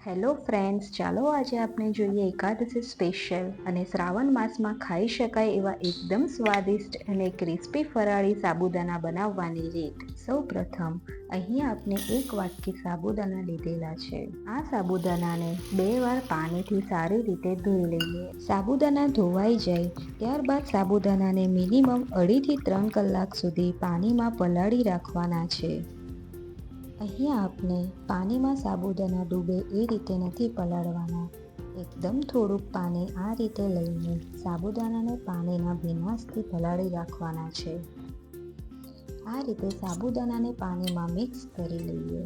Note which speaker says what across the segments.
Speaker 1: Hello friends, ચાલો આજે આપણે જોઈએ એકાદશી સ્પેશિયલ અને શ્રાવણ માસમાં ખાઈ શકાય એવા એકદમ સ્વાદિષ્ટ અને ક્રિસ્પી ફરાળી સાબુદાણા બનાવવાની રીત. સૌ પ્રથમ અહીંયા આપણે એક વાટકી સાબુદાણા લીધેલા છે. આ સાબુદાણાને 2 વાર પાણીથી સારી રીતે ધોઈ લઈએ. સાબુદાણા ધોવાઈ જાય ત્યારબાદ સાબુદાણાને મિનિમમ 2.5 થી 3 કલાક સુધી પાણીમાં પલાળી રાખવાના છે. અહીંયા આપણે પાણીમાં સાબુદાણા ડૂબે એ રીતે નથી પલાળવાના. એકદમ થોડુંક પાણી આ રીતે લઈને સાબુદાણાને પાણીના ભીનાશથી પલાળી રાખવાના છે. આ રીતે સાબુદાણાને પાણીમાં મિક્સ કરી લઈએ.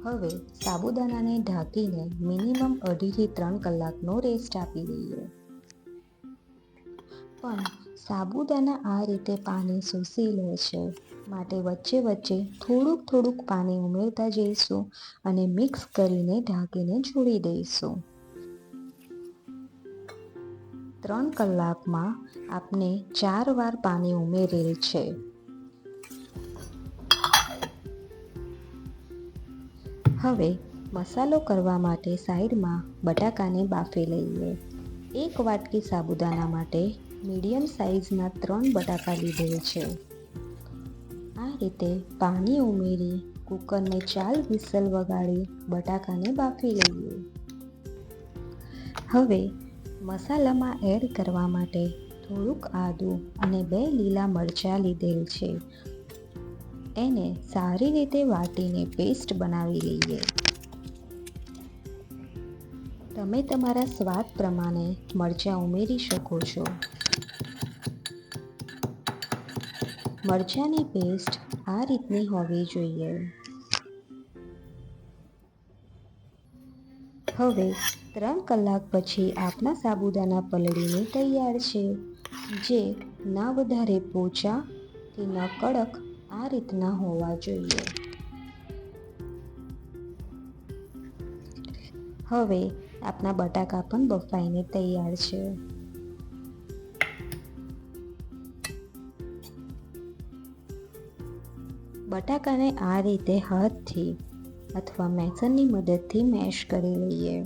Speaker 1: હવે સાબુદાણાને ઢાંકીને મિનિમમ 2.5 થી 3 કલાકનો રેસ્ટ આપી દઈએ. પણ સાબુદાણા આ રીતે પાણી શોષી લે છે, માટે વચ્ચે વચ્ચે થોડુંક પાણી ઉમેરતા જઈશું અને મિક્સ કરીને ઢાંકીને છોડી દઈશું. 3 કલાકમાં આપણે 4 વાર પાણી ઉમેરેલ છે. હવે મસાલો કરવા માટે સાઈડમાં બટાકાને બાફી લઈએ. 1 વાટકી સાબુદાણા માટે મીડિયમ સાઇઝના 3 બટાકા લીધેલ છે. આ રીતે પાણી ઉમેરી કુકરને 4 વિસલ વગાડી બટાકાને બાફી લઈએ. હવે મસાલામાં એડ કરવા માટે થોડુંક આદું અને 2 લીલા મરચાં લીધેલ છે. એને સારી રીતે વાટીને પેસ્ટ બનાવી લઈએ. તમે તમારા સ્વાદ પ્રમાણે મરચાં ઉમેરી શકો છો. મરચાંની પેસ્ટ આ રીતની હોવી જોઈએ. હવે 3 કલાક પછી આપણા સાબુદાણા પલળીને તૈયાર છે. જે ન વધારે પોચા કે ન કડક આ રીતના હોવા જોઈએ. હવે આપણા બટાકા પણ બફાઈને તૈયાર છે. બટાકાને આ રીતે હાથથી અથવા મેસરની મદદથી મેશ કરી લઈએ.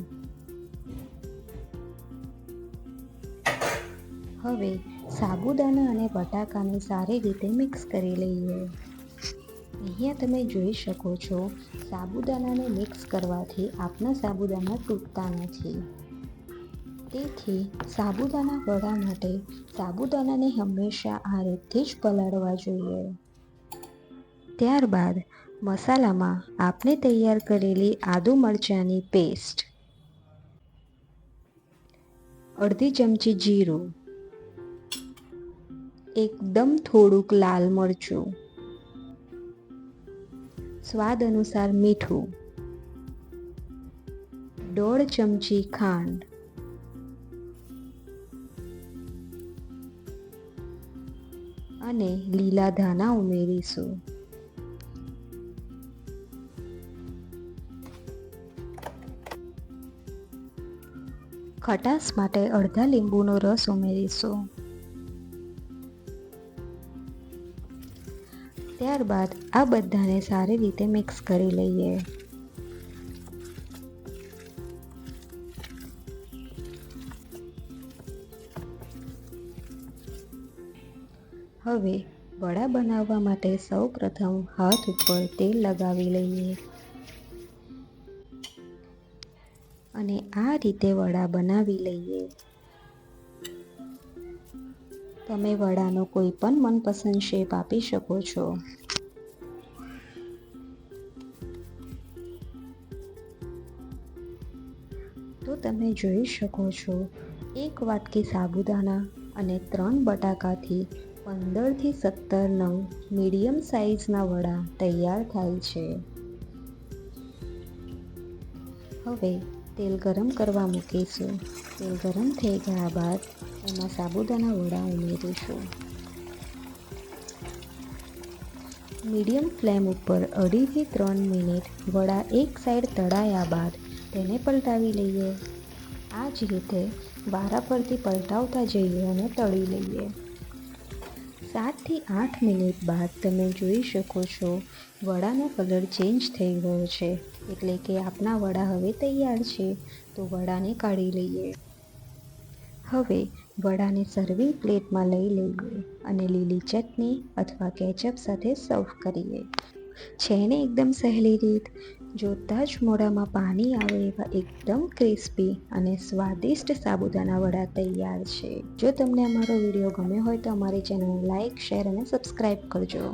Speaker 1: હવે સાબુદાણા અને બટાકાને સારી રીતે મિક્સ કરી લઈએ. અહીંયા તમે જોઈ શકો છો, સાબુદાણાને મિક્સ કરવાથી આપણા સાબુદાણા તૂટતા નથી. તેથી સાબુદાણા વડા માટે સાબુદાણાને હંમેશા આ રીતથી જ પલાળવા જોઈએ. ત્યારબાદ મસાલામાં આપણે તૈયાર કરેલી આદુ મરચાંની પેસ્ટ, અડધી ચમચી જીરું, એકદમ થોડુંક લાલ મરચું, સ્વાદ અનુસાર મીઠું, 1.5 ચમચી ખાંડ, અને લીલા ધાણા ઉમેરીશું. ખટાશ માટે અડધા લીંબુનો રસ ઉમેરીશું. ત્યારબાદ આ બધાને સારી રીતે મિક્સ કરી લઈએ. હવે વડા બનાવવા માટે સૌ પ્રથમ હાથ ઉપર તેલ લગાવી લઈએ અને આ રીતે વડા બનાવી લઈએ. તમે વડાનો કોઈ પણ મનપસંદ શેપ આપી શકો છો. તો તમે જોઈ શકો છો, 1 વાટકી સાબુદાણા અને 3 બટાકાથી 15 થી 17 નંગ મીડિયમ સાઇઝના વડા તૈયાર થાય છે. હવે તેલ ગરમ કરવા મૂકીશું. તેલ ગરમ થઈ ગયા બાદ એમાં સાબુદાણા વડા ઉમેરીશું. મીડિયમ ફ્લેમ ઉપર 2.5 થી 3 મિનિટ વડા એક સાઈડ તળાયા બાદ તેને પલટાવી લઈએ. આ જ રીતે વારા પરથી પલટાવતા જઈએ અને તળી લઈએ. 7થી 8 મિનિટ બાદ તમે જોઈ શકો છો વડાનો કલર ચેન્જ થઈ ગયો છે, એટલે કે આપણા વડા હવે તૈયાર છે. તો વડાને કાઢી લઈએ. હવે વડાને સર્વિંગ પ્લેટમાં લઈ લઈએ અને લીલી ચટણી અથવા કેચઅપ સાથે સર્વ કરીએ. છે ને એકદમ સહેલી રીત. જોતાં જ મોઢામાં પાણી આવે એવા એકદમ ક્રિસ્પી અને સ્વાદિષ્ટ સાબુદાના વડા તૈયાર છે. જો તમને અમારો વિડીયો ગમ્યો હોય તો અમારી ચેનલને લાઇક, શેર અને સબસ્ક્રાઈબ કરજો.